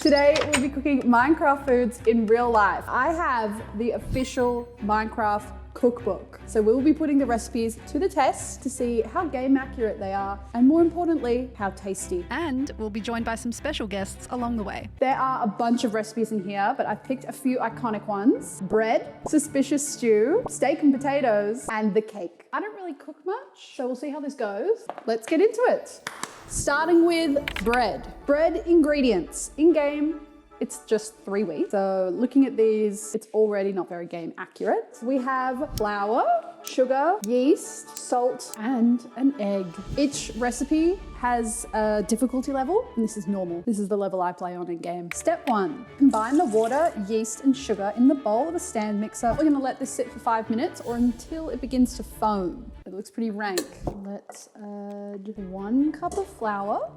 Today we'll be cooking Minecraft foods in real life. I have the official Minecraft cookbook. So we'll be putting the recipes to the test to see how game accurate they are, and more importantly, how tasty. And we'll be joined by some special guests along the way. There are a bunch of recipes in here, but I've picked a few iconic ones. Bread, suspicious stew, steak and potatoes, and the cake. I don't really cook much, so we'll see how this goes. Let's get into it. Starting with bread. Bread ingredients. In game, it's just 3 wheat. So looking at these, it's already not very game accurate. We have flour, sugar, yeast, salt, and an egg. Each recipe has a difficulty level, and this is normal. This is the level I play on in game. Step 1, combine the water, yeast, and sugar in the bowl of a stand mixer. We're gonna let this sit for 5 minutes or until it begins to foam. It looks pretty rank. Let's add 1 cup of flour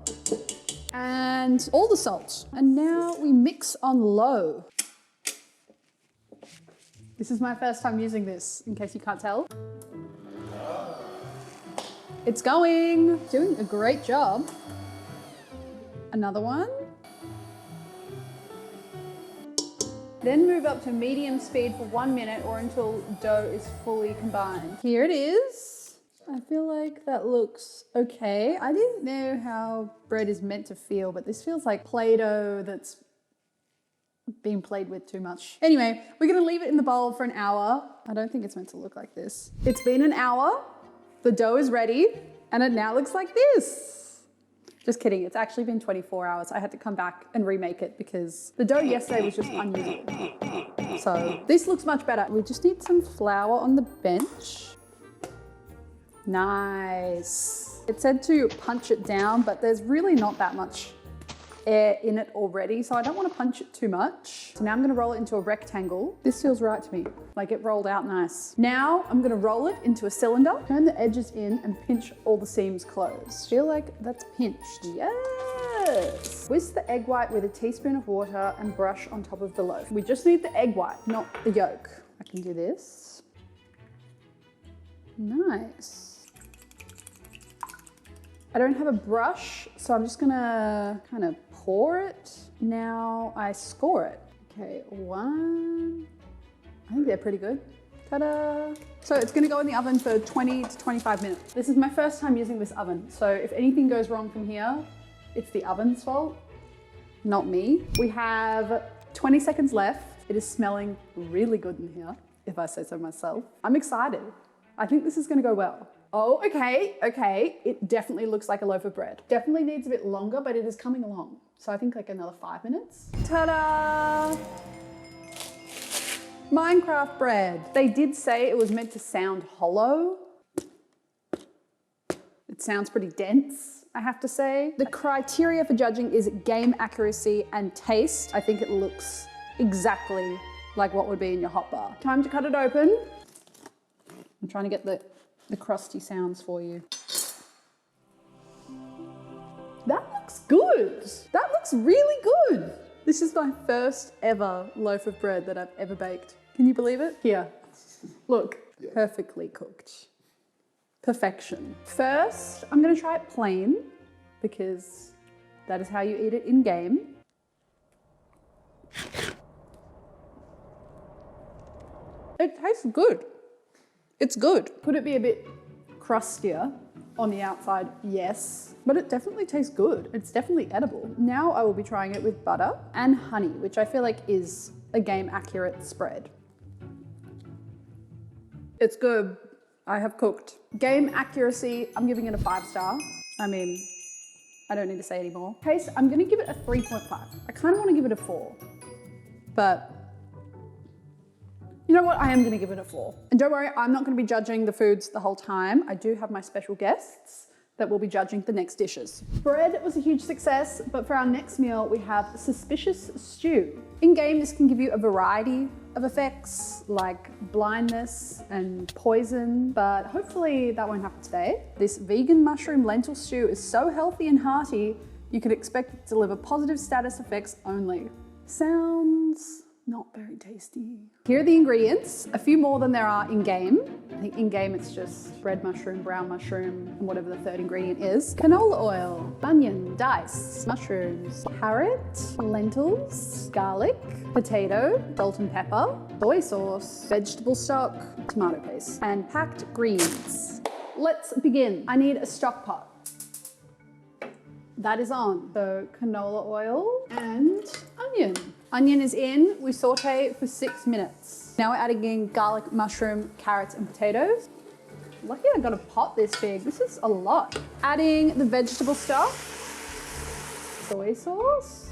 and all the salt. And now we mix on low. This is my first time using this, in case you can't tell. It's going, doing a great job. Another one. Then move up to medium speed for 1 minute or until dough is fully combined. Here it is. I feel like that looks okay. I didn't know how bread is meant to feel, but this feels like Play-Doh that's being played with too much. Anyway, we're gonna leave it in the bowl for an hour. I don't think it's meant to look like this. It's been an hour, the dough is ready, and it now looks like this. Just kidding, it's actually been 24 hours. I had to come back and remake it because the dough yesterday was just unusable. So this looks much better. We just need some flour on the bench. Nice. It said to punch it down, but there's really not that much air in it already, so I don't want to punch it too much. So now I'm going to roll it into a rectangle. This feels right to me, like it rolled out nice. Now I'm going to roll it into a cylinder, turn the edges in and pinch all the seams closed. Feel like that's pinched. Yes! Whisk the egg white with a teaspoon of water and brush on top of the loaf. We just need the egg white, not the yolk. I can do this. Nice. I don't have a brush, so I'm just gonna kind of pour it. Now I score it. Okay, 1. I think they're pretty good. Ta-da! So it's gonna go in the oven for 20 to 25 minutes. This is my first time using this oven, so if anything goes wrong from here, it's the oven's fault, not me. We have 20 seconds left. It is smelling really good in here, if I say so myself. I'm excited. I think this is gonna go well. Oh, okay. It definitely looks like a loaf of bread. Definitely needs a bit longer, but it is coming along. So I think like another 5 minutes. Ta-da! Minecraft bread. They did say it was meant to sound hollow. It sounds pretty dense, I have to say. The criteria for judging is game accuracy and taste. I think it looks exactly like what would be in your hot bar. Time to cut it open. I'm trying to get the crusty sounds for you. That looks good. That looks really good. This is my first ever loaf of bread that I've ever baked. Can you believe it? Here, look, perfectly cooked. Perfection. First, I'm gonna try it plain because that is how you eat it in game. It tastes good. It's good. Could it be a bit crustier on the outside? Yes, but it definitely tastes good. It's definitely edible. Now I will be trying it with butter and honey, which I feel like is a game accurate spread. It's good. I have cooked. Game accuracy, I'm giving it a 5-star. I mean, I don't need to say anymore. Taste, I'm gonna give it a 3.5. I kind of want to give it a 4, but you know what? I am gonna give it a 4. And don't worry, I'm not gonna be judging the foods the whole time. I do have my special guests that will be judging the next dishes. Bread was a huge success, but for our next meal, we have suspicious stew. In game, this can give you a variety of effects like blindness and poison, but hopefully that won't happen today. This vegan mushroom lentil stew is so healthy and hearty, you could expect it to deliver positive status effects only. Sounds not very tasty. Here are the ingredients, a few more than there are in game. I think in game it's just red mushroom, brown mushroom, and whatever the third ingredient is. Canola oil, onion, dice, mushrooms, carrot, lentils, garlic, potato, salt and pepper, soy sauce, vegetable stock, tomato paste, and packed greens. Let's begin. I need a stock pot. That is on. So canola oil and onion. Onion is in, we saute for 6 minutes. Now we're adding in garlic, mushroom, carrots, and potatoes. Lucky I got a pot this big. This is a lot. Adding the vegetable stuff, soy sauce,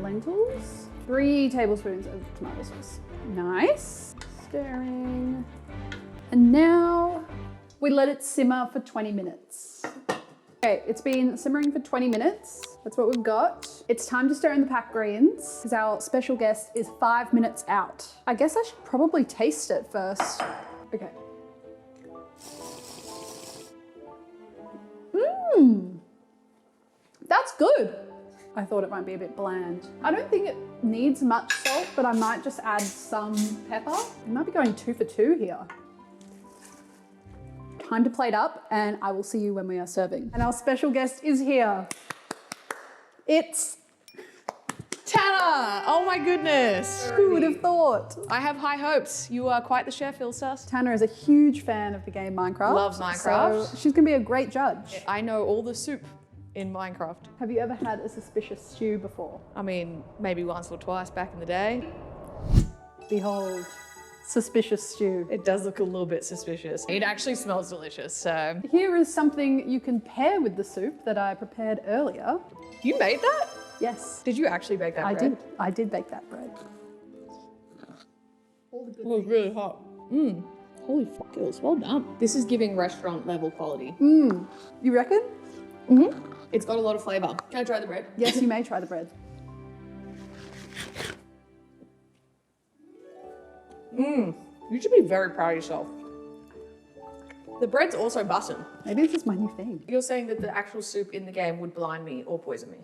lentils, 3 tablespoons of tomato sauce. Nice. Stirring. And now we let it simmer for 20 minutes. Okay, it's been simmering for 20 minutes. That's what we've got. It's time to stir in the packed greens because our special guest is 5 minutes out. I guess I should probably taste it first. Okay. That's good. I thought it might be a bit bland. I don't think it needs much salt, but I might just add some pepper. I might be going 2 for 2 here. Time to plate up and I will see you when we are serving. And our special guest is here. It's Tanner! Oh my goodness! Who would have thought? I have high hopes. You are quite the chef, Ilstas. Tanner is a huge fan of the game Minecraft. Loves Minecraft. So she's gonna be a great judge. I know all the soup in Minecraft. Have you ever had a suspicious stew before? I mean, maybe once or twice back in the day. Behold, suspicious stew. It does look a little bit suspicious. It actually smells delicious, so. Here is something you can pair with the soup that I prepared earlier. You made that? Yes. Did you actually bake that bread? I did bake that bread. Oh, it's really hot. Holy fuck, it was well done. This is giving restaurant level quality. You reckon? It's got a lot of flavor. Can I try the bread? Yes, you may try the bread. You should be very proud of yourself. The bread's also button. Maybe this is my new thing. You're saying that the actual soup in the game would blind me or poison me.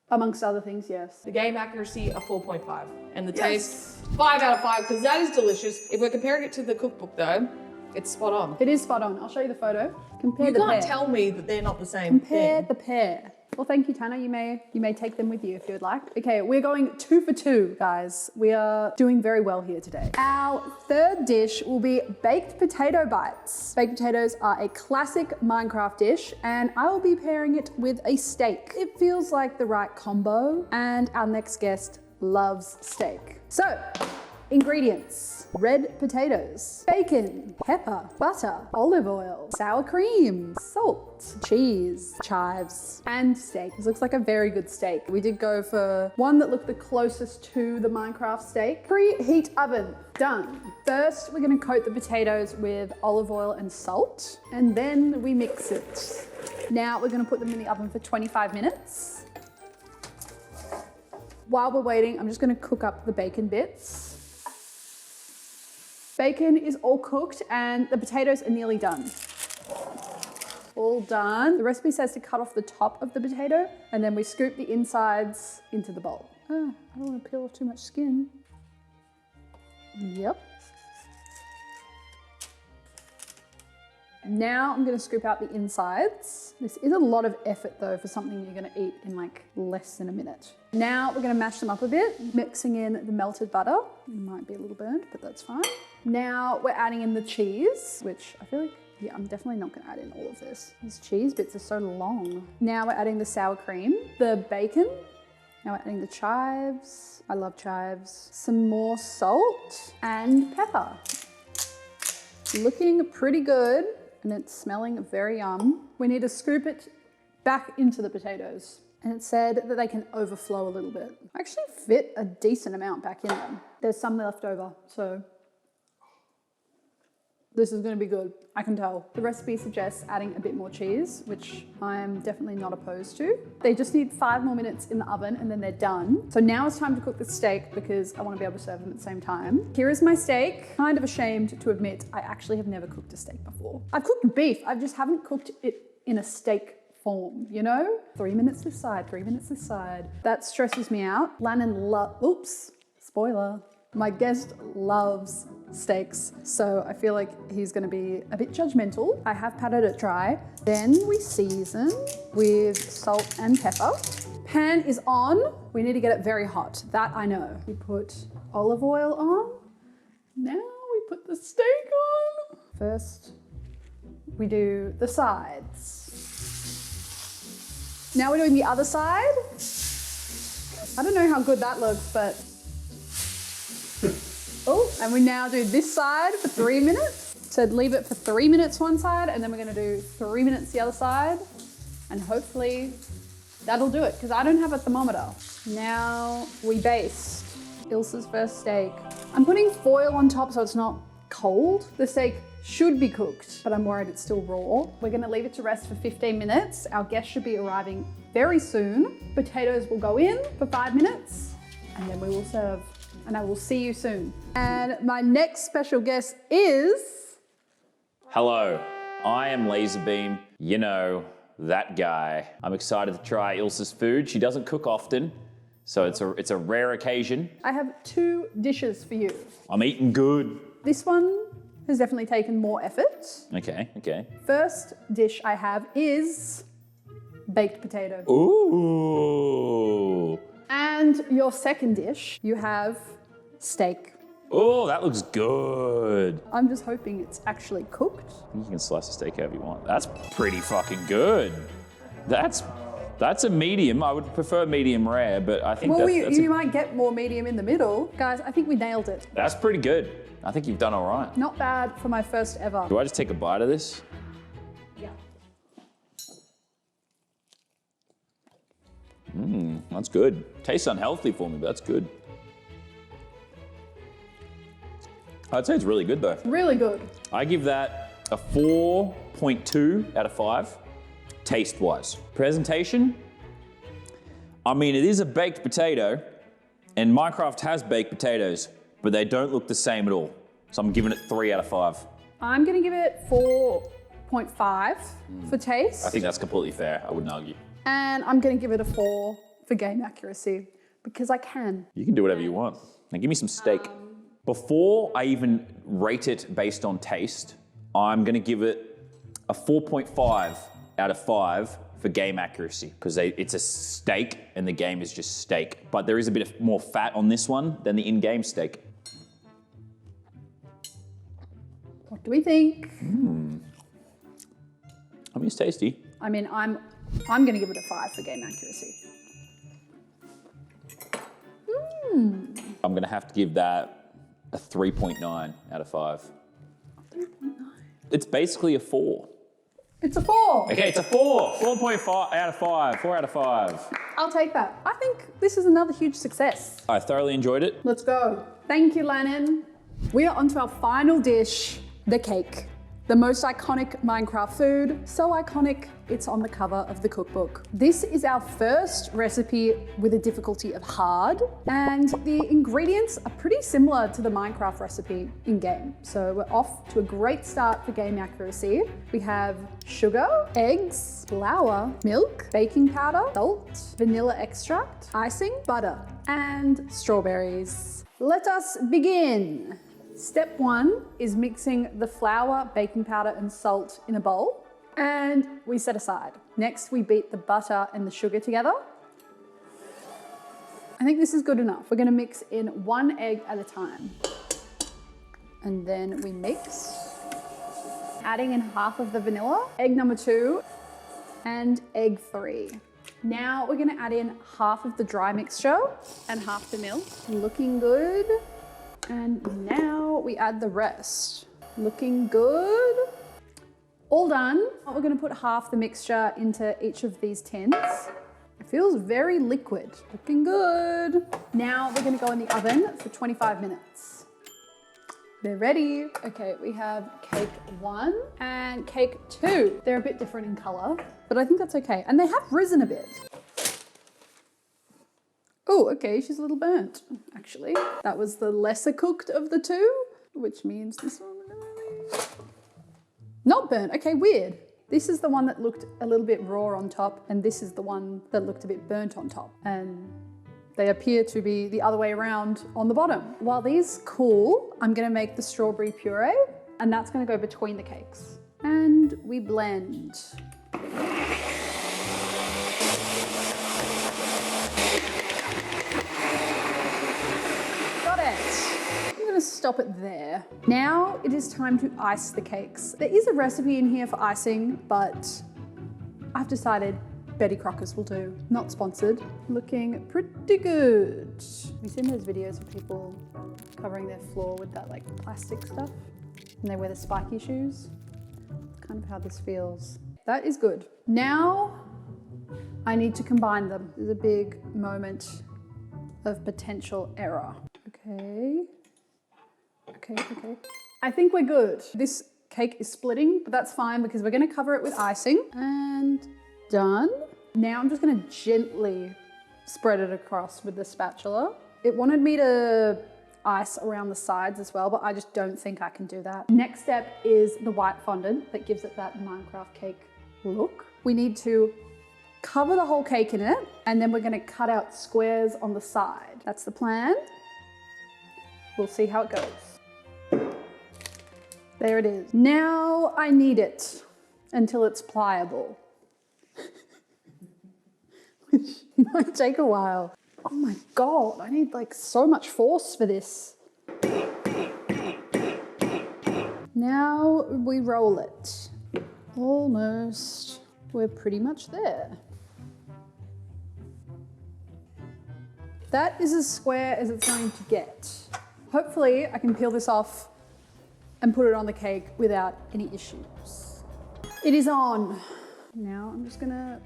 Amongst other things, yes. The game accuracy, a 4.5. And the Yes. taste, 5 out of 5, because that is delicious. If we're comparing it to the cookbook though, it's spot on. It is spot on. I'll show you the photo. Compare You the can't pair. tell me that they're not the same Compare thing. the pair. Well, thank you, Tanner. You may take them with you if you would like. Okay, we're going 2 for 2, guys. We are doing very well here today. Our third dish will be baked potato bites. Baked potatoes are a classic Minecraft dish, and I will be pairing it with a steak. It feels like the right combo, and our next guest loves steak. So, ingredients: red potatoes, bacon, pepper, butter, olive oil, sour cream, salt, cheese, chives, and steak. This looks like a very good steak. We did go for one that looked the closest to the Minecraft steak. Preheat oven, done. First, we're gonna coat the potatoes with olive oil and salt, and then we mix it. Now we're gonna put them in the oven for 25 minutes. While we're waiting, I'm just gonna cook up the bacon bits. Bacon is all cooked and the potatoes are nearly done. All done. The recipe says to cut off the top of the potato and then we scoop the insides into the bowl. Oh, I don't want to peel off too much skin. Yep. Now I'm going to scoop out the insides. This is a lot of effort though for something you're going to eat in like less than a minute. Now we're going to mash them up a bit, mixing in the melted butter. It might be a little burned, but that's fine. Now we're adding in the cheese, which I feel like, yeah, I'm definitely not going to add in all of this. These cheese bits are so long. Now we're adding the sour cream, the bacon. Now we're adding the chives. I love chives. Some more salt and pepper. Looking pretty good. And it's smelling very yum. We need to scoop it back into the potatoes. And it said that they can overflow a little bit. I actually fit a decent amount back in them. There's some left over, so this is gonna be good, I can tell. The recipe suggests adding a bit more cheese, which I'm definitely not opposed to. They just need 5 more minutes in the oven and then they're done. So now it's time to cook the steak because I want to be able to serve them at the same time. Here is my steak. Kind of ashamed to admit, I actually have never cooked a steak before. I've cooked beef, I just haven't cooked it in a steak form, you know? 3 minutes this side, 3 minutes this side. That stresses me out. Lannon Spoiler, my guest loves steaks, so I feel like he's gonna be a bit judgmental. I have patted it dry. Then we season with salt and pepper. Pan is on. We need to get it very hot. That I know. We put olive oil on. Now we put the steak on. First, we do the sides. Now we're doing the other side. I don't know how good that looks, but oh, and we now do this side for 3 minutes. So leave it for 3 minutes one side, and then we're gonna do 3 minutes the other side, and hopefully that'll do it, because I don't have a thermometer. Now we baste Ilse's first steak. I'm putting foil on top so it's not cold. The steak should be cooked, but I'm worried it's still raw. We're gonna leave it to rest for 15 minutes. Our guest should be arriving very soon. Potatoes will go in for 5 minutes, and then we will serve. And I will see you soon. And my next special guest is... Hello, I am Laserbeam. You know, that guy. I'm excited to try Ilse's food. She doesn't cook often, so it's a rare occasion. I have 2 dishes for you. I'm eating good. This one has definitely taken more effort. Okay. First dish I have is baked potato. Ooh. And your second dish, you have steak. Oh, that looks good. I'm just hoping it's actually cooked. You can slice the steak however you want. That's pretty fucking good. That's a medium. I would prefer medium rare, but I think Well, you might get more medium in the middle. Guys, I think we nailed it. that's pretty good. I think you've done all right. Not bad for my first ever. Do I just take a bite of this? Yeah. That's good. Tastes unhealthy for me, but that's good. I'd say it's really good though. Really good. I give that a 4.2 out of 5, taste-wise. Presentation, I mean, it is a baked potato, and Minecraft has baked potatoes, but they don't look the same at all. So I'm giving it 3 out of 5. I'm gonna give it 4.5 for taste. I think that's completely fair, I wouldn't argue. And I'm gonna give it a 4 for game accuracy, because I can. You can do whatever you want. Now give me some steak. Before I even rate it based on taste, I'm gonna give it a 4.5 out of 5 for game accuracy, because it's a steak and the game is just steak. But there is a bit of more fat on this one than the in-game steak. What do we think? I mean, it's tasty. I mean, I'm gonna give it a 5 for game accuracy. I'm gonna have to give that a 3.9 out of 5. 3.9. It's basically a 4. It's a 4. Okay, it's a 4. 4.5 out of 5. 4 out of 5. I'll take that. I think this is another huge success. I thoroughly enjoyed it. Let's go. Thank you, Lannon. We are on to our final dish, the cake. The most iconic Minecraft food, so iconic it's on the cover of the cookbook. This is our first recipe with a difficulty of hard, and the ingredients are pretty similar to the Minecraft recipe in game. So we're off to a great start for game accuracy. We have sugar, eggs, flour, milk, baking powder, salt, vanilla extract, icing, butter, and strawberries. Let us begin. Step 1 is mixing the flour, baking powder, and salt in a bowl, and we set aside. Next, we beat the butter and the sugar together. I think this is good enough. We're gonna mix in 1 egg at a time. And then we mix, adding in half of the vanilla, egg number 2, and egg 3. Now we're gonna add in half of the dry mixture and half the milk. Looking good. And now we add the rest. Looking good. All done. We're gonna put half the mixture into each of these tins. It feels very liquid. Looking good. Now we're gonna go in the oven for 25 minutes. They're ready. Okay, we have cake 1 and cake 2. They're a bit different in color, but I think that's okay. And they have risen a bit. Oh, okay, she's a little burnt, actually. That was the lesser cooked of the 2, which means this one, not burnt. Okay, weird. This is the one that looked a little bit raw on top, and this is the one that looked a bit burnt on top. And They appear to be the other way around on the bottom. While these cool, I'm gonna make the strawberry puree, and that's gonna go between the cakes. And we blend. Got it. I'm gonna stop it there. Now it is time to ice the cakes. There is a recipe in here for icing, but I've decided Betty Crocker's will do. Not sponsored. Looking pretty good. Have you seen those videos of people covering their floor with that like plastic stuff? And they wear the spiky shoes? Kind of how this feels. That is good. Now I need to combine them. This is a big moment of potential error. Okay. I think we're good. This cake is splitting, but that's fine because we're gonna cover it with icing. And done. Now I'm just gonna gently spread it across with the spatula. It wanted me to ice around the sides as well, but I just don't think I can do that. Next step is the white fondant that gives it that Minecraft cake look. We need to cover the whole cake in it, and then we're gonna cut out squares on the side. That's the plan. We'll see how it goes. There it is. Now I knead it until it's pliable. Which might take a while. Oh my God, I need like so much force for this. Now we roll it. Almost. We're pretty much there. That is as square as it's going to get. Hopefully I can peel this off and put it on the cake without any issues. It is on. Now I'm just gonna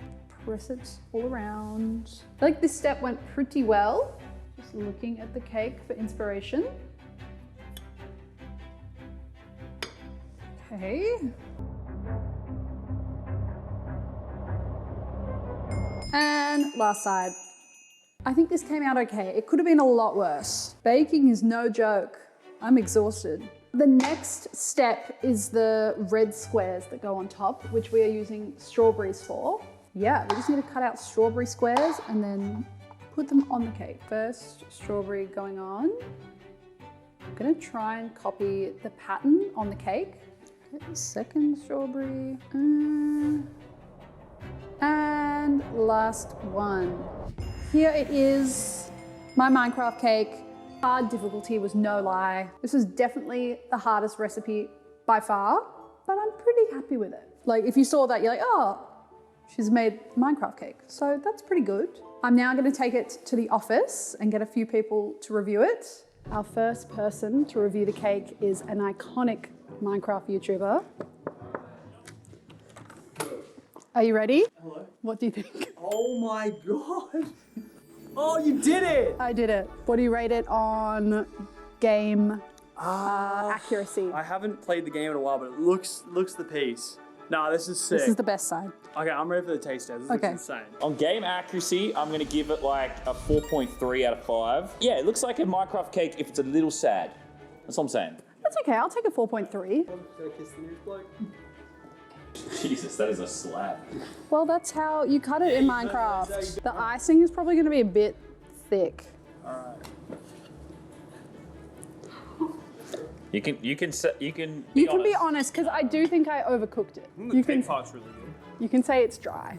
press it all around. I feel like this step went pretty well. Just looking at the cake for inspiration. Okay. And last side. I think this came out okay. It could have been a lot worse. Baking is no joke. I'm exhausted. The next step is the red squares that go on top, which we are using strawberries for. Yeah, we just need to cut out strawberry squares and then put them on the cake. First strawberry going on. I'm gonna try and copy the pattern on the cake. Okay, second strawberry. And last one. Here it is, my Minecraft cake. Hard difficulty was no lie. This is definitely the hardest recipe by far, but I'm pretty happy with it. Like if you saw that, you're like, oh, she's made Minecraft cake. So that's pretty good. I'm now gonna take it to the office and get a few people to review it. Our first person to review the cake is an iconic Minecraft YouTuber. Are you ready? Hello. What do you think? Oh my God. Oh, you did it. I did it. What do you rate it on game accuracy? I haven't played the game in a while, but it looks the piece. Nah, this is sick. This is the best side. Okay, I'm ready for the taste test. This Okay. looks insane. On game accuracy, I'm gonna give it like a 4.3 out of 5. Yeah, it looks like a Minecraft cake if it's a little sad. That's what I'm saying. That's okay, I'll take a 4.3. Jesus, that is a slab. Well, that's how you cut it in Minecraft. The icing is probably gonna be a bit thick. Alright. You can You can be honest, because I do think I overcooked it. The cake part's really good. You can say it's dry.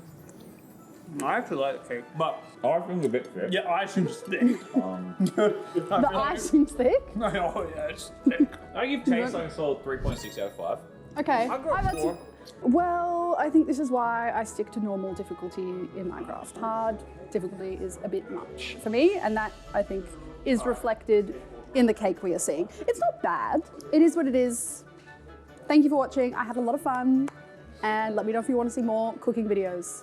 I actually like the cake, but I think a bit thick. yeah, icing's thick. The icing's thick? Oh yeah, it's thick. I give taste like a solid 3.6 out of 5. Okay. I've got that's 4. Well, I think this is why I stick to normal difficulty in Minecraft. Hard difficulty is a bit much for me, and that, I think, is reflected in the cake we are seeing. It's not bad. It is what it is. Thank you for watching. I had a lot of fun, and let me know if you want to see more cooking videos.